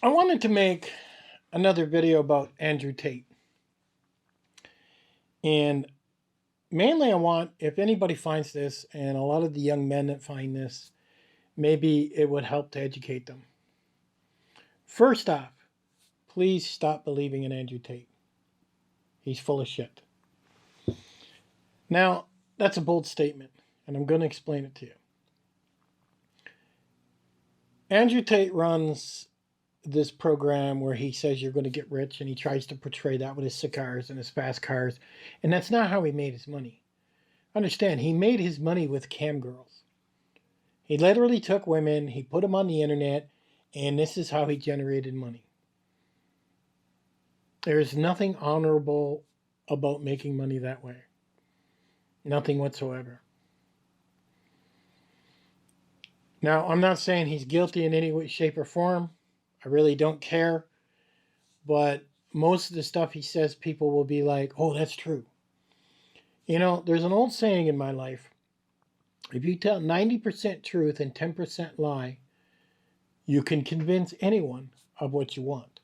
I wanted to make another video about Andrew Tate. And mainly I want, if anybody finds this, and a lot of the young men that find this, maybe it would help to educate them. First off, please stop believing in Andrew Tate. He's full of shit. Now, that's a bold statement, and I'm going to explain it to you. Andrew Tate runs this program where he says you're going to get rich, and he tries to portray that with his cigars and his fast cars, and that's not how he made his money. Understand, he made his money with cam girls. He literally took women, he put them on the internet, and this is how he generated money. There is nothing honorable about making money that way. Nothing whatsoever. Now, I'm not saying he's guilty in any way, shape, or form. I really don't care. But most of the stuff he says, people will be like, oh, that's true. You know, there's an old saying in my life. If you tell 90% truth and 10% lie, you can convince anyone of what you want.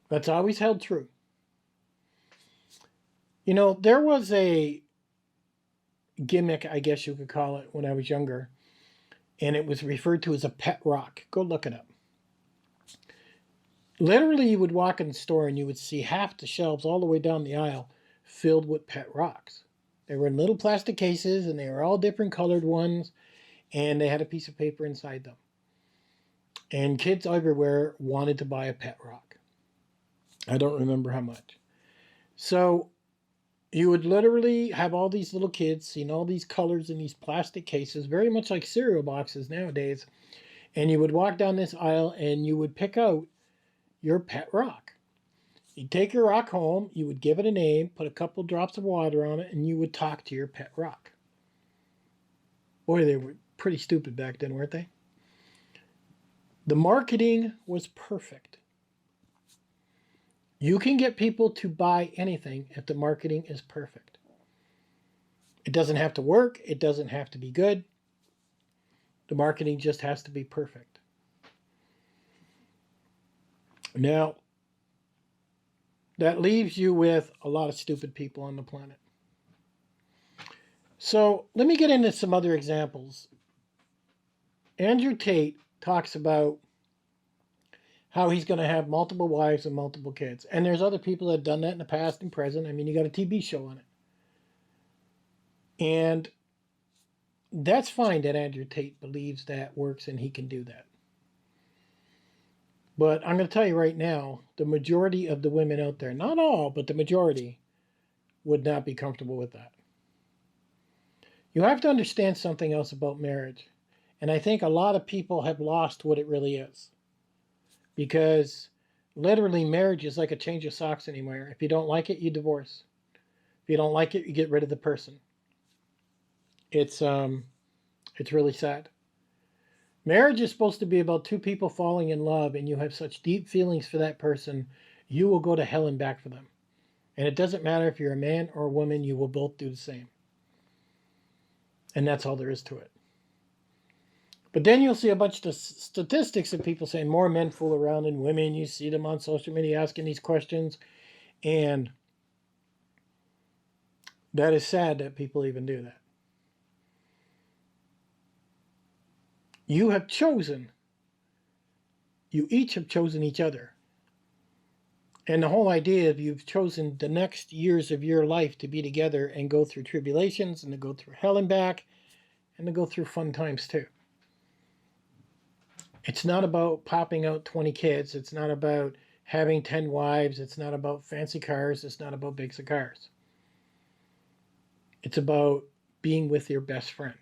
That's always held true. You know, there was a gimmick, I guess you could call it, when I was younger, and it was referred to as a pet rock. Go look it up. Literally, you would walk in the store and you would see half the shelves all the way down the aisle filled with pet rocks. They were in little plastic cases, and they were all different colored ones, and they had a piece of paper inside them. And kids everywhere wanted to buy a pet rock. I don't remember how much. So you would literally have all these little kids seeing all these colors in these plastic cases, very much like cereal boxes nowadays. And you would walk down this aisle and you would pick out your pet rock. You'd take your rock home, you would give it a name, put a couple drops of water on it, and you would talk to your pet rock. Boy, they were pretty stupid back then, weren't they? The marketing was perfect. You can get people to buy anything if the marketing is perfect. It doesn't have to work. It doesn't have to be good. The marketing just has to be perfect. Now, that leaves you with a lot of stupid people on the planet. So let me get into some other examples. Andrew Tate talks about how he's going to have multiple wives and multiple kids. And there's other people that have done that in the past and present. I mean, you got a TV show on it. And that's fine that Andrew Tate believes that works and he can do that. But I'm going to tell you right now, the majority of the women out there, not all, but the majority, would not be comfortable with that. You have to understand something else about marriage. And I think a lot of people have lost what it really is. Because literally marriage is like a change of socks anymore. If you don't like it, you divorce. If you don't like it, you get rid of the person. It's really sad. Marriage is supposed to be about two people falling in love, and you have such deep feelings for that person, you will go to hell and back for them. And it doesn't matter if you're a man or a woman, you will both do the same. And that's all there is to it. But then you'll see a bunch of statistics of people saying more men fool around than women. You see them on social media asking these questions. And that is sad that people even do that. You each have chosen each other. And the whole idea of you've chosen the next years of your life to be together and go through tribulations and to go through hell and back and to go through fun times too. It's not about popping out 20 kids. It's not about having 10 wives. It's not about fancy cars. It's not about big cigars. It's about being with your best friend.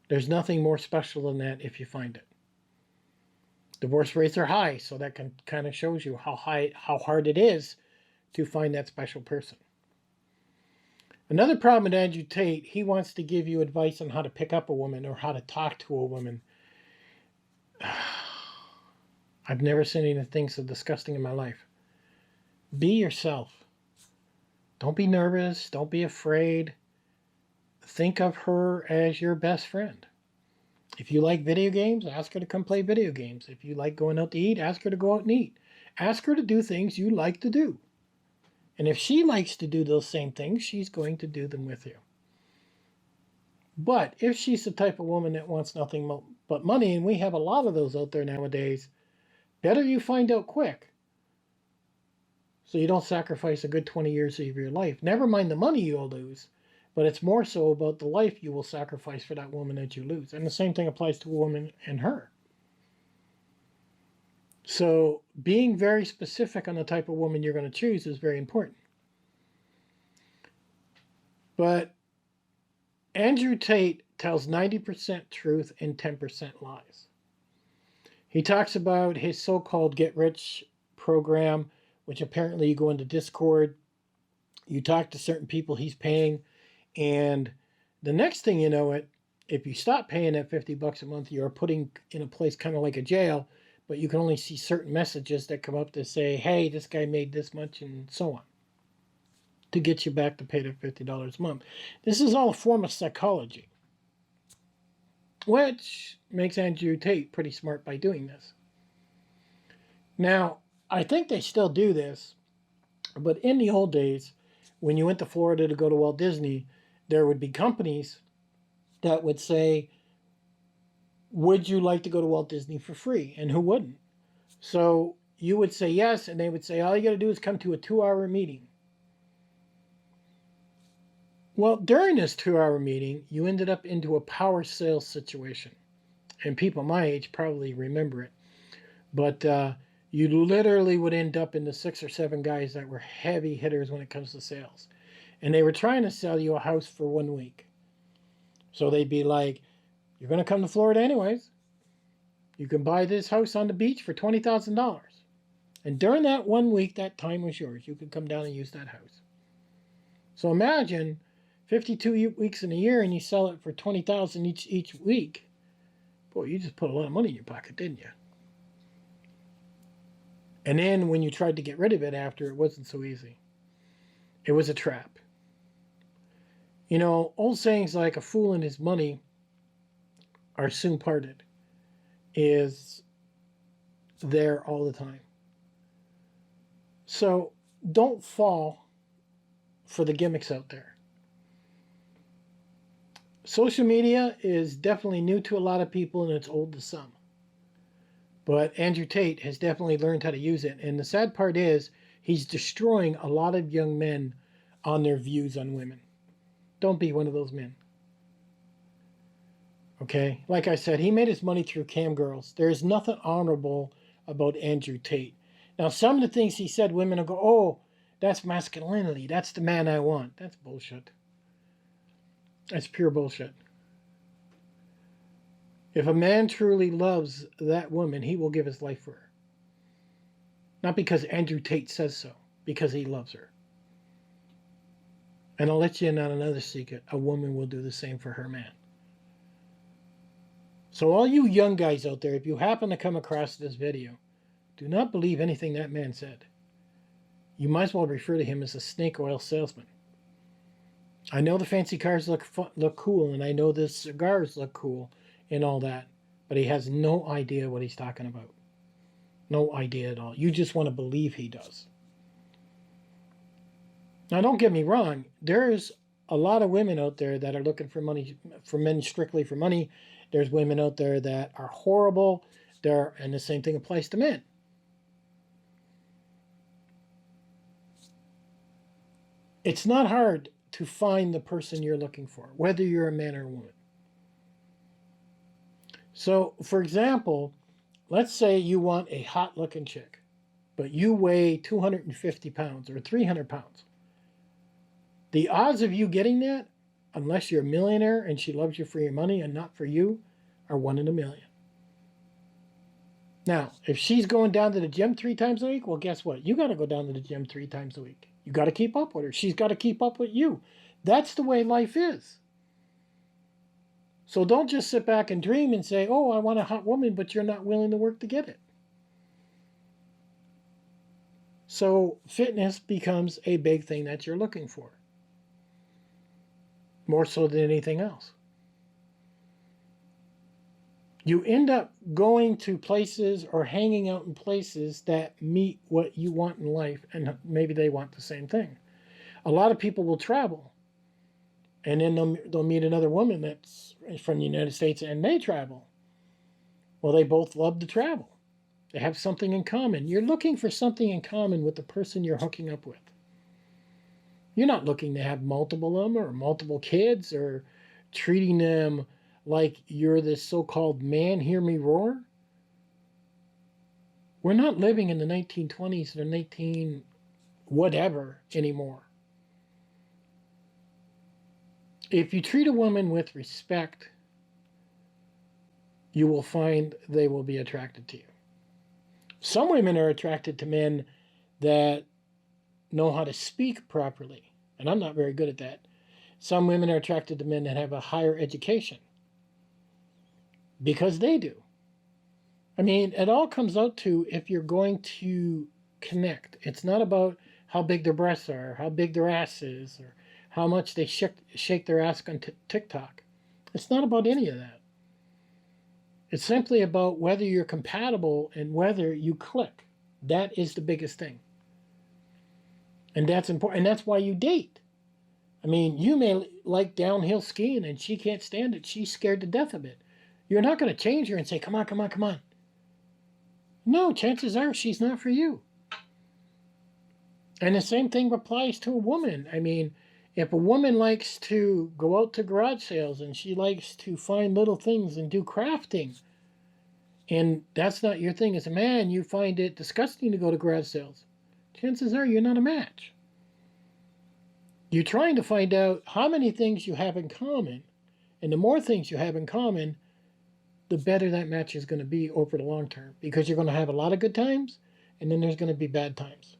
There's nothing more special than that if you find it. Divorce rates are high, so that kind of shows you how hard it is to find that special person. Another problem with Andrew Tate, he wants to give you advice on how to pick up a woman or how to talk to a woman. I've never seen anything so disgusting in my life. Be yourself. Don't be nervous. Don't be afraid. Think of her as your best friend. If you like video games, ask her to come play video games. If you like going out to eat, ask her to go out and eat. Ask her to do things you like to do. And if she likes to do those same things, she's going to do them with you. But if she's the type of woman that wants nothing but money, and we have a lot of those out there nowadays, better you find out quick so you don't sacrifice a good 20 years of your life. Never mind the money you'll lose, but it's more so about the life you will sacrifice for that woman that you lose. And the same thing applies to a woman and her. So being very specific on the type of woman you're going to choose is very important. But Andrew Tate tells 90% truth and 10% lies. He talks about his so-called get rich program, which apparently you go into Discord, you talk to certain people he's paying, and the next thing you know it, if you stop paying that $50 a month, you're putting in a place kind of like a jail, but you can only see certain messages that come up to say, hey, this guy made this much, and so on, to get you back to pay that $50 a month. This is all a form of psychology, which makes Andrew Tate pretty smart by doing this. Now, I think they still do this, but in the old days, when you went to Florida to go to Walt Disney, there would be companies that would say, would you like to go to Walt Disney for free? And who wouldn't? So you would say yes, and they would say, all you got to do is come to a 2-hour meeting. Well, during this 2-hour meeting, you ended up into a power sales situation. And people my age probably remember it. But you literally would end up in the 6 or 7 guys that were heavy hitters when it comes to sales. And they were trying to sell you a house for 1 week. So they'd be like, you're going to come to Florida anyways. You can buy this house on the beach for $20,000. And during that 1 week, that time was yours. You could come down and use that house. So imagine 52 weeks in a year and you sell it for $20,000 each week. Boy, you just put a lot of money in your pocket, didn't you? And then when you tried to get rid of it after, it wasn't so easy. It was a trap. You know, old sayings like a fool and his money are soon parted is there all the time. So don't fall for the gimmicks out there. Social media is definitely new to a lot of people and it's old to some. But Andrew Tate has definitely learned how to use it. And the sad part is he's destroying a lot of young men on their views on women. Don't be one of those men. Okay? Like I said, he made his money through cam girls. There is nothing honorable about Andrew Tate. Now, some of the things he said, women will go, oh, that's masculinity. That's the man I want. That's bullshit. That's pure bullshit. If a man truly loves that woman, he will give his life for her. Not because Andrew Tate says so, because he loves her. And I'll let you in on another secret. A woman will do the same for her man. So all you young guys out there, if you happen to come across this video, do not believe anything that man said. You might as well refer to him as a snake oil salesman. I know the fancy cars look cool, and I know the cigars look cool and all that, but he has no idea what he's talking about. No idea at all. You just want to believe he does. Now, don't get me wrong. There's a lot of women out there that are looking for money, for men strictly for money. There's women out there that are horrible. And the same thing applies to men. It's not hard to find the person you're looking for, whether you're a man or a woman. So, for example, let's say you want a hot-looking chick, but you weigh 250 pounds or 300 pounds. The odds of you getting that, unless you're a millionaire and she loves you for your money and not for you, are 1 in a million. Now, if she's going down to the gym 3 times a week, well, guess what? You got to go down to the gym 3 times a week. You got to keep up with her. She's got to keep up with you. That's the way life is. So don't just sit back and dream and say, oh, I want a hot woman, but you're not willing to work to get it. So fitness becomes a big thing that you're looking for. More so than anything else. You end up going to places or hanging out in places that meet what you want in life, and maybe they want the same thing. A lot of people will travel, and then they'll meet another woman that's from the United States, and they travel. Well, they both love to travel. They have something in common. You're looking for something in common with the person you're hooking up with. You're not looking to have multiple of them or multiple kids or treating them like you're this so-called man, hear me roar. We're not living in the 1920s or 19 whatever anymore. If you treat a woman with respect, you will find they will be attracted to you. Some women are attracted to men that know how to speak properly, and I'm not very good at that. Some women are attracted to men that have a higher education because they do. I mean, it all comes out to if you're going to connect. It's not about how big their breasts are, how big their ass is, or how much they shake their ass on TikTok. It's not about any of that. It's simply about whether you're compatible and whether you click. That is the biggest thing. And that's important. And that's why you date. I mean, you may like downhill skiing and she can't stand it. She's scared to death of it. You're not going to change her and say, come on, come on, come on. No, chances are she's not for you. And the same thing applies to a woman. I mean, if a woman likes to go out to garage sales and she likes to find little things and do crafting, and that's not your thing as a man, you find it disgusting to go to garage sales, chances are you're not a match. You're trying to find out how many things you have in common, and the more things you have in common, the better that match is going to be over the long term, because you're going to have a lot of good times, and then there's going to be bad times.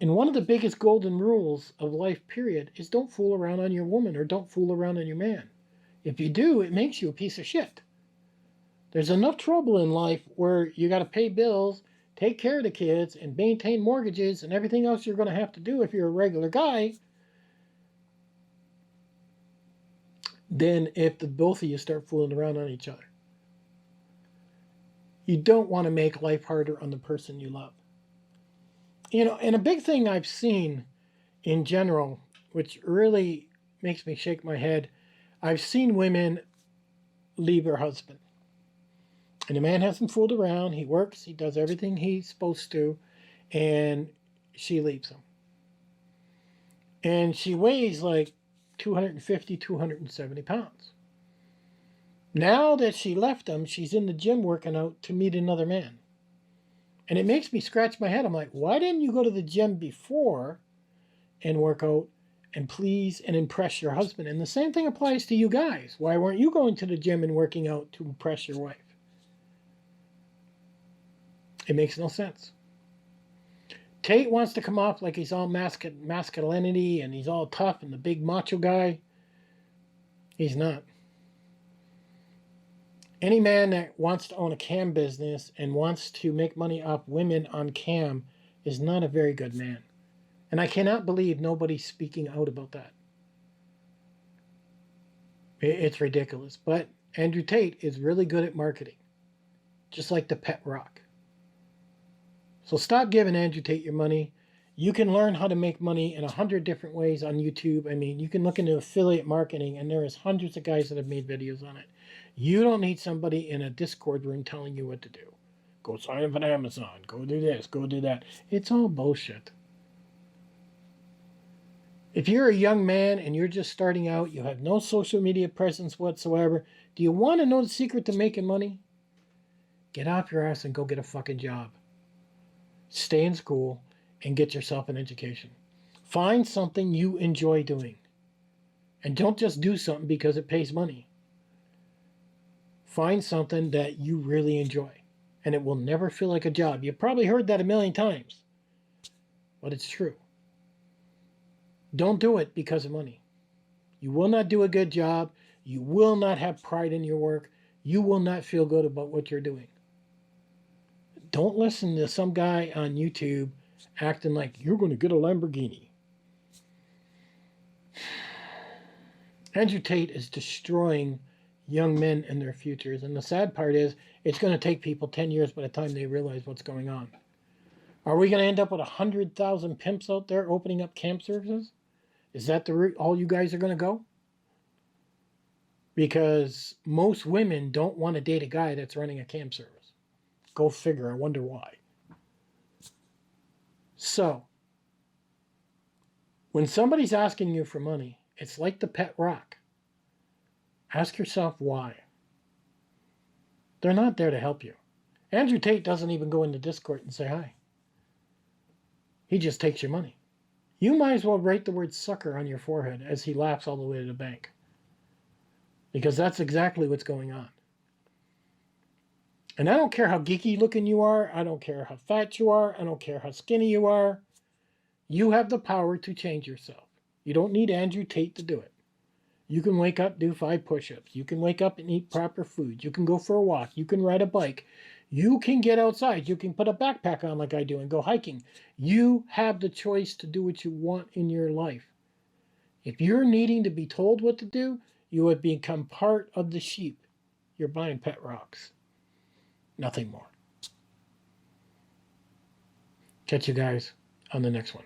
And one of the biggest golden rules of life, period, is don't fool around on your woman or don't fool around on your man. If you do, it makes you a piece of shit. There's enough trouble in life where you got to pay bills, take care of the kids, and maintain mortgages and everything else you're going to have to do if you're a regular guy, than if the both of you start fooling around on each other. You don't want to make life harder on the person you love. You know, and a big thing I've seen in general, which really makes me shake my head, I've seen women leave their husband. And the man hasn't fooled around. He works, he does everything he's supposed to, and she leaves him. And she weighs like 250, 270 pounds. Now that she left him, she's in the gym working out to meet another man. And it makes me scratch my head. I'm like, why didn't you go to the gym before and work out and please and impress your husband? And the same thing applies to you guys. Why weren't you going to the gym and working out to impress your wife? It makes no sense. Tate wants to come off like he's all masculinity and he's all tough and the big macho guy. He's not. Any man that wants to own a cam business and wants to make money off women on cam is not a very good man. And I cannot believe nobody's speaking out about that. It's ridiculous. But Andrew Tate is really good at marketing, just like the pet rock. So stop giving Andrew Tate your money. You can learn how to make money in 100 different ways on YouTube. I mean, you can look into affiliate marketing, and there is hundreds of guys that have made videos on it. You don't need somebody in a Discord room telling you what to do. Go sign up on Amazon. Go do this. Go do that. It's all bullshit. If you're a young man and you're just starting out, you have no social media presence whatsoever, do you want to know the secret to making money? Get off your ass and go get a fucking job. Stay in school and get yourself an education. Find something you enjoy doing. And don't just do something because it pays money. Find something that you really enjoy. And it will never feel like a job. You've probably heard that a million times. But it's true. Don't do it because of money. You will not do a good job. You will not have pride in your work. You will not feel good about what you're doing. Don't listen to some guy on YouTube acting like you're going to get a Lamborghini. Andrew Tate is destroying young men and their futures. And the sad part is, it's going to take people 10 years by the time they realize what's going on. Are we going to end up with 100,000 pimps out there opening up camp services? Is that the route all you guys are going to go? Because most women don't want to date a guy that's running a camp service. Go figure. I wonder why. So, when somebody's asking you for money, it's like the pet rock. Ask yourself why. They're not there to help you. Andrew Tate doesn't even go into Discord and say hi. He just takes your money. You might as well write the word sucker on your forehead as he laughs all the way to the bank. Because that's exactly what's going on. And I don't care how geeky looking you are. I don't care how fat you are. I don't care how skinny you are. You have the power to change yourself. You don't need Andrew Tate to do it. You can wake up, do 5 push-ups. You can wake up and eat proper food. You can go for a walk. You can ride a bike. You can get outside. You can put a backpack on like I do and go hiking. You have the choice to do what you want in your life. If you're needing to be told what to do, you have become part of the sheep. You're buying pet rocks. Nothing more. Catch you guys on the next one.